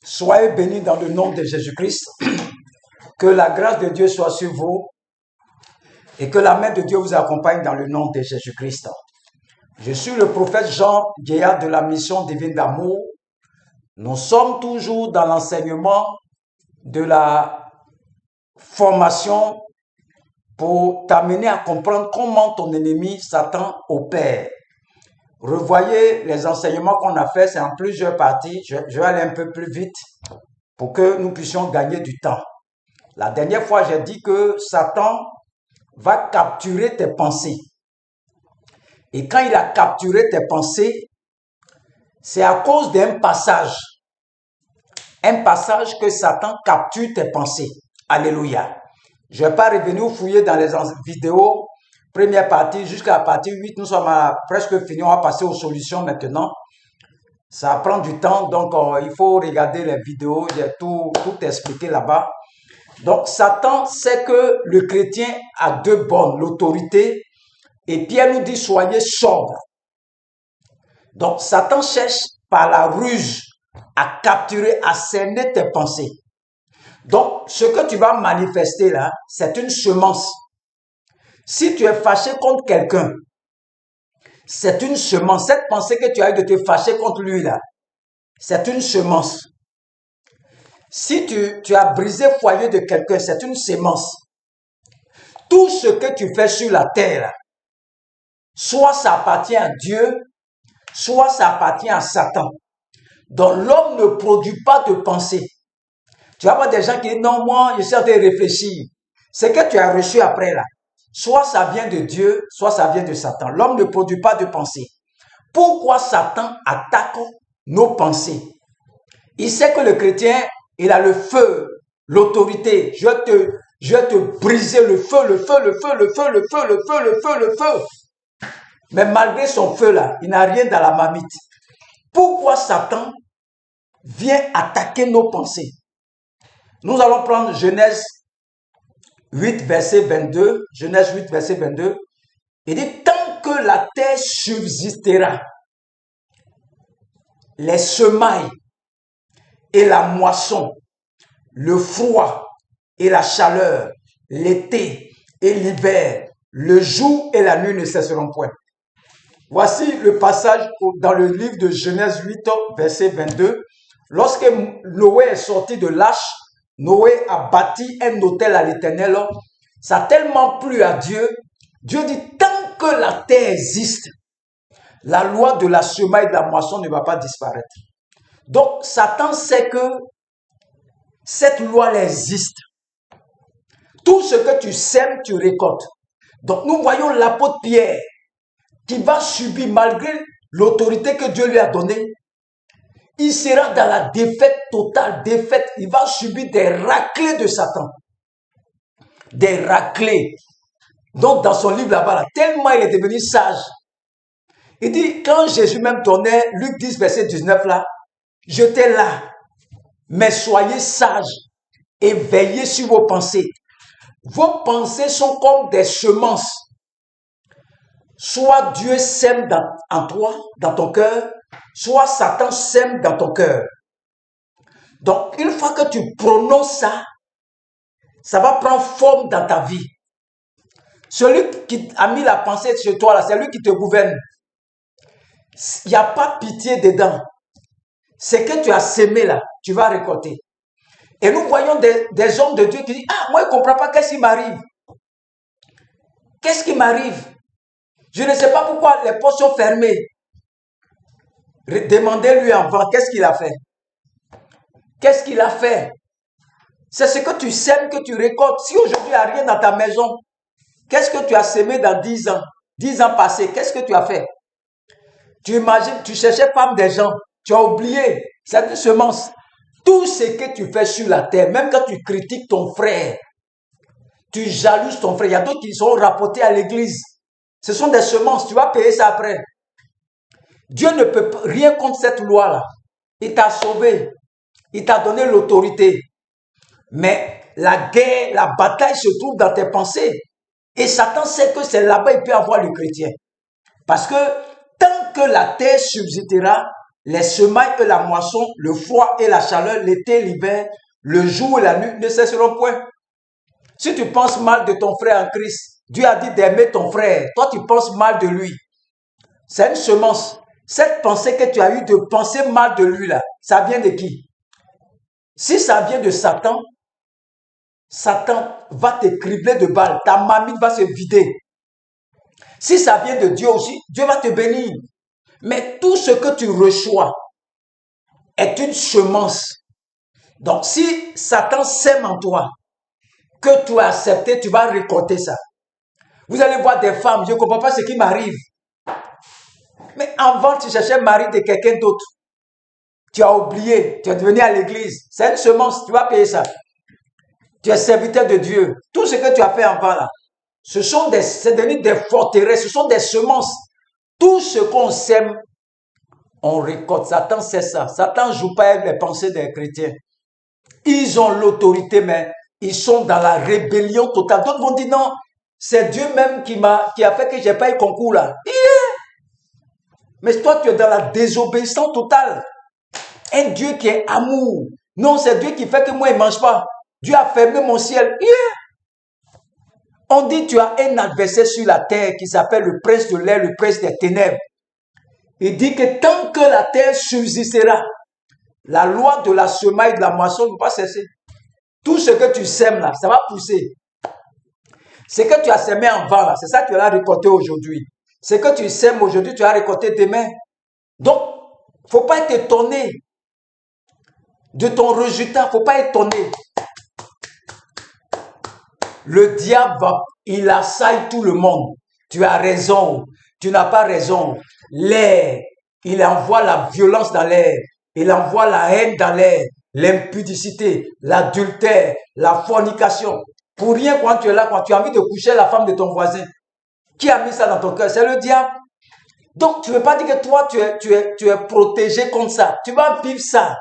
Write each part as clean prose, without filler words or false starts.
Soyez bénis dans le nom de Jésus-Christ. Que la grâce de Dieu soit sur vous et que la main de Dieu vous accompagne dans le nom de Jésus-Christ. Je suis le prophète Jean Guéat de la mission divine d'amour. Nous sommes toujours dans l'enseignement de la formation pour t'amener à comprendre comment ton ennemi Satan opère. Revoyez les enseignements qu'on a faits, c'est en plusieurs parties. Je vais aller un peu plus vite pour que nous puissions gagner du temps. La dernière fois, j'ai dit que Satan va capturer tes pensées. Et quand il a capturé tes pensées, c'est à cause d'un passage. Un passage que Satan capture tes pensées. Alléluia. Je ne vais pas revenir fouiller dans les vidéos. Première partie, jusqu'à la partie 8, nous sommes presque finis. On va passer aux solutions maintenant. Ça prend du temps, donc il faut regarder les vidéos. J'ai tout expliqué là-bas. Donc, Satan sait que le chrétien a deux bornes, l'autorité, et Pierre nous dit, soyez sobre. Donc, Satan cherche par la ruse à capturer, à cerner tes pensées. Donc, ce que tu vas manifester là, c'est une semence. Si tu es fâché contre quelqu'un, c'est une semence. Cette pensée que tu as eu de te fâcher contre lui là, c'est une semence. Si tu as brisé le foyer de quelqu'un, c'est une semence. Tout ce que tu fais sur la terre, soit ça appartient à Dieu, soit ça appartient à Satan. Donc l'homme ne produit pas de pensée. Tu vas voir des gens qui disent, non, moi, je suis en train de réfléchir. Ce que tu as reçu après là, soit ça vient de Dieu, soit ça vient de Satan. L'homme ne produit pas de pensée. Pourquoi Satan attaque nos pensées? Il sait que le chrétien, il a le feu, l'autorité. Je vais te briser le feu, le feu, le feu, le feu, le feu, le feu, le feu, le feu. Mais malgré son feu là, il n'a rien dans la marmite. Pourquoi Satan vient attaquer nos pensées? Nous allons prendre Genèse 8, verset 22. Genèse 8, verset 22. Il dit, tant que la terre subsistera, les semailles et la moisson, le froid et la chaleur, l'été et l'hiver, le jour et la nuit ne cesseront point. Voici le passage dans le livre de Genèse 8, verset 22. Lorsque Noé est sorti de l'arche, Noé a bâti un autel à l'Éternel. Ça a tellement plu à Dieu. Dieu dit, tant que la terre existe, la loi de la semaille et de la moisson ne va pas disparaître. Donc, Satan sait que cette loi existe. Tout ce que tu sèmes, tu récoltes. Donc, nous voyons l'apôtre Pierre qui va subir, malgré l'autorité que Dieu lui a donnée, il sera dans la défaite totale, défaite. Il va subir des raclées de Satan. Des raclées. Donc, dans son livre là-bas, tellement il est devenu sage. Il dit, quand Jésus même donnait, Luc 10, verset 19 là, j'étais là, mais soyez sages et veillez sur vos pensées. Vos pensées sont comme des semences. Soit Dieu sème en toi, dans ton cœur, soit Satan sème dans ton cœur. Donc, une fois que tu prononces ça, ça va prendre forme dans ta vie. Celui qui a mis la pensée chez toi, là, c'est lui qui te gouverne. Il n'y a pas pitié dedans. Ce que tu as sémé là, tu vas récolter. Et nous voyons des hommes de Dieu qui disent, ah, moi je ne comprends pas, qu'est-ce qui m'arrive? Qu'est-ce qui m'arrive? Je ne sais pas pourquoi les portes sont fermées. Demandez-lui avant, qu'est-ce qu'il a fait? Qu'est-ce qu'il a fait? C'est ce que tu sèmes que tu récoltes. Si aujourd'hui il n'y a rien dans ta maison, qu'est-ce que tu as sémé dans 10 ans? 10 ans passés, qu'est-ce que tu as fait? Tu imagines, tu cherchais femme des gens, tu as oublié, c'est une semence. Tout ce que tu fais sur la terre, même quand tu critiques ton frère, tu jalouses ton frère, il y a d'autres qui sont rapportés à l'église. Ce sont des semences, tu vas payer ça après. Dieu ne peut rien contre cette loi-là. Il t'a sauvé, il t'a donné l'autorité. Mais la guerre, la bataille se trouve dans tes pensées. Et Satan sait que c'est là-bas qu'il peut avoir le chrétien. Parce que tant que la terre subsistera, les semailles et la moisson, le froid et la chaleur, l'été, l'hiver, le jour et la nuit ne cesseront point. Si tu penses mal de ton frère en Christ, Dieu a dit d'aimer ton frère. Toi, tu penses mal de lui. C'est une semence. Cette pensée que tu as eue de penser mal de lui, là, ça vient de qui? Si ça vient de Satan, Satan va te cribler de balles. Ta mamie va se vider. Si ça vient de Dieu aussi, Dieu va te bénir. Mais tout ce que tu reçois est une semence. Donc, si Satan sème en toi, que tu as accepté, tu vas récolter ça. Vous allez voir des femmes, je ne comprends pas ce qui m'arrive. Mais avant, tu cherchais le mari de quelqu'un d'autre. Tu as oublié, tu es devenu à l'église. C'est une semence, tu vas payer ça. Tu es serviteur de Dieu. Tout ce que tu as fait avant là, c'est devenu des forteresses, ce sont des semences. Tout ce qu'on sème, on récolte. Satan sait ça. Satan ne joue pas avec les pensées des chrétiens. Ils ont l'autorité, mais ils sont dans la rébellion totale. D'autres vont dire non, c'est Dieu même qui a fait que je n'ai pas eu concours là. Mais toi, tu es dans la désobéissance totale. Un Dieu qui est amour. Non, c'est Dieu qui fait que moi, il ne mange pas. Dieu a fermé mon ciel. On dit tu as un adversaire sur la terre qui s'appelle le prince de l'air, le prince des ténèbres. Il dit que tant que la terre subsistera, la loi de la semaille et de la moisson ne va pas cesser. Tout ce que tu sèmes là, ça va pousser. Ce que tu as semé en vent là, c'est ça que tu vas récolter aujourd'hui. Ce que tu sèmes aujourd'hui, tu vas récolter demain. Donc, il ne faut pas être étonné de ton résultat. Il ne faut pas être étonné. Le diable, il assaille tout le monde. Tu as raison, tu n'as pas raison. L'air, il envoie la violence dans l'air. Il envoie la haine dans l'air, l'impudicité, l'adultère, la fornication. Pour rien, quand tu es là, quand tu as envie de coucher la femme de ton voisin, qui a mis ça dans ton cœur? C'est le diable. Donc, tu ne veux pas dire que toi, tu es protégé comme ça. Tu vas vivre ça.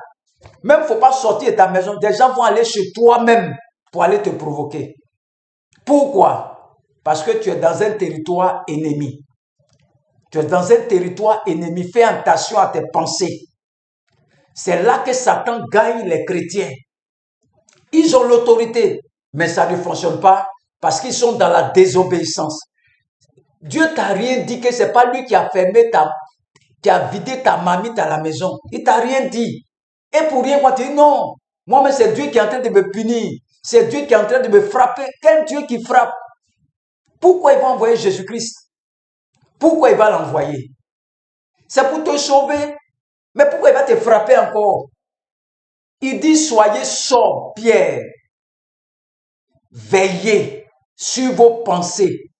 Même, il ne faut pas sortir de ta maison. Des gens vont aller chez toi-même pour aller te provoquer. Pourquoi? Parce que tu es dans un territoire ennemi. Tu es dans un territoire ennemi. Fais attention à tes pensées. C'est là que Satan gagne les chrétiens. Ils ont l'autorité, mais ça ne fonctionne pas parce qu'ils sont dans la désobéissance. Dieu t'a rien dit que c'est pas lui qui a fermé qui a vidé ta mamie à la maison. Il t'a rien dit. Et pour rien, tu dis non. Moi-même, c'est Dieu qui est en train de me punir. C'est Dieu qui est en train de me frapper. Quel Dieu qui frappe? Pourquoi il va envoyer Jésus-Christ? Pourquoi il va l'envoyer? C'est pour te sauver. Mais pourquoi il va te frapper encore? Il dit, soyez sobres, Pierre. Veillez sur vos pensées.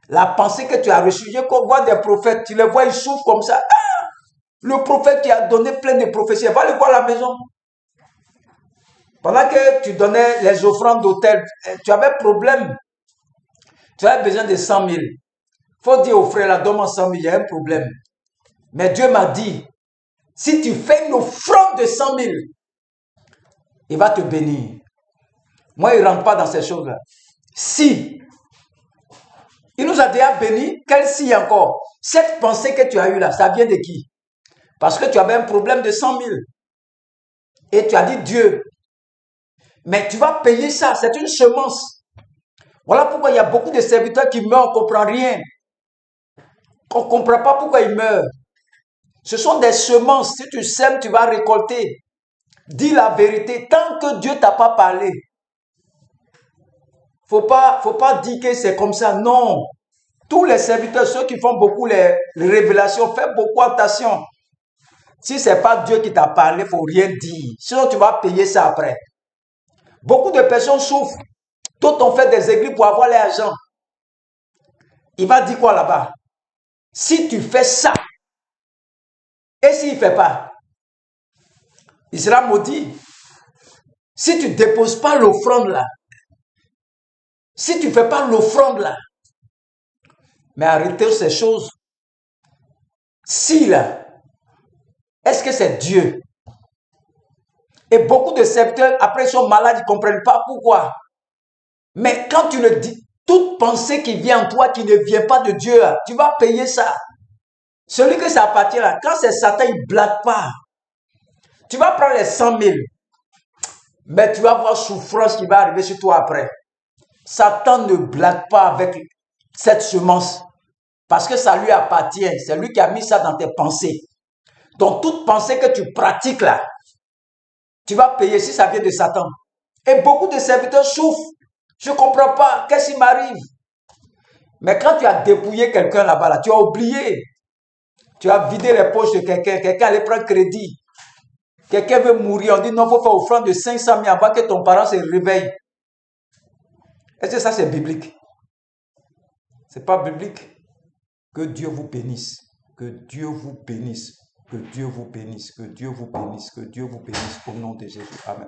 La pensée que tu as reçue, je vois des prophètes, tu les vois, ils souffrent comme ça. Ah, le prophète qui a donné plein de prophéties, va le voir à la maison. Pendant que tu donnais les offrandes d'hôtel, tu avais problème. Tu avais besoin de 100 000. Il faut dire au frère, là, donne-moi 100 000, il y a un problème. Mais Dieu m'a dit, si tu fais une offrande de 100 000, il va te bénir. Moi, il ne rentre pas dans ces choses-là. Si, il nous a déjà bénis, quel si encore? Cette pensée que tu as eue là, ça vient de qui? Parce que tu avais un problème de 100 000. Et tu as dit Dieu. Mais tu vas payer ça, c'est une semence. Voilà pourquoi il y a beaucoup de serviteurs qui meurent, on ne comprend rien. On ne comprend pas pourquoi ils meurent. Ce sont des semences. Si tu sèmes, tu vas récolter. Dis la vérité. Tant que Dieu ne t'a pas parlé, faut pas dire que c'est comme ça. Non. Tous les serviteurs, ceux qui font beaucoup les révélations, faites beaucoup attention. Si ce n'est pas Dieu qui t'a parlé, il ne faut rien dire. Sinon, tu vas payer ça après. Beaucoup de personnes souffrent. D'autres ont fait des églises pour avoir l'argent. Il va dire quoi là-bas? Si tu fais ça, et s'il ne fait pas, il sera maudit. Si tu ne déposes pas l'offrande là, si tu ne fais pas l'offrande là, mais arrêtez ces choses. Si là, est-ce que c'est Dieu? Et beaucoup de serviteurs, après, ils sont malades, ils ne comprennent pas pourquoi. Mais quand tu le dis, toute pensée qui vient en toi, qui ne vient pas de Dieu, tu vas payer ça. Celui que ça appartient là, quand c'est Satan, il ne blague pas. Tu vas prendre les 100 000, mais tu vas voir souffrance qui va arriver sur toi après. Satan ne blague pas avec cette semence, parce que ça lui appartient. C'est lui qui a mis ça dans tes pensées. Donc, toute pensée que tu pratiques là, tu vas payer si ça vient de Satan. Et beaucoup de serviteurs souffrent. Je ne comprends pas. Qu'est-ce qui m'arrive? Mais quand tu as dépouillé quelqu'un là-bas, là, tu as oublié. Tu as vidé les poches de quelqu'un. Quelqu'un allait prendre crédit. Quelqu'un veut mourir. On dit non, il faut faire offrande de 500 000 avant que ton parent se réveille. Est-ce que ça c'est biblique? Ce n'est pas biblique. Que Dieu vous bénisse. Que Dieu vous bénisse. Que Dieu vous bénisse. Que Dieu vous bénisse. Que Dieu vous bénisse. Au nom de Jésus. Amen.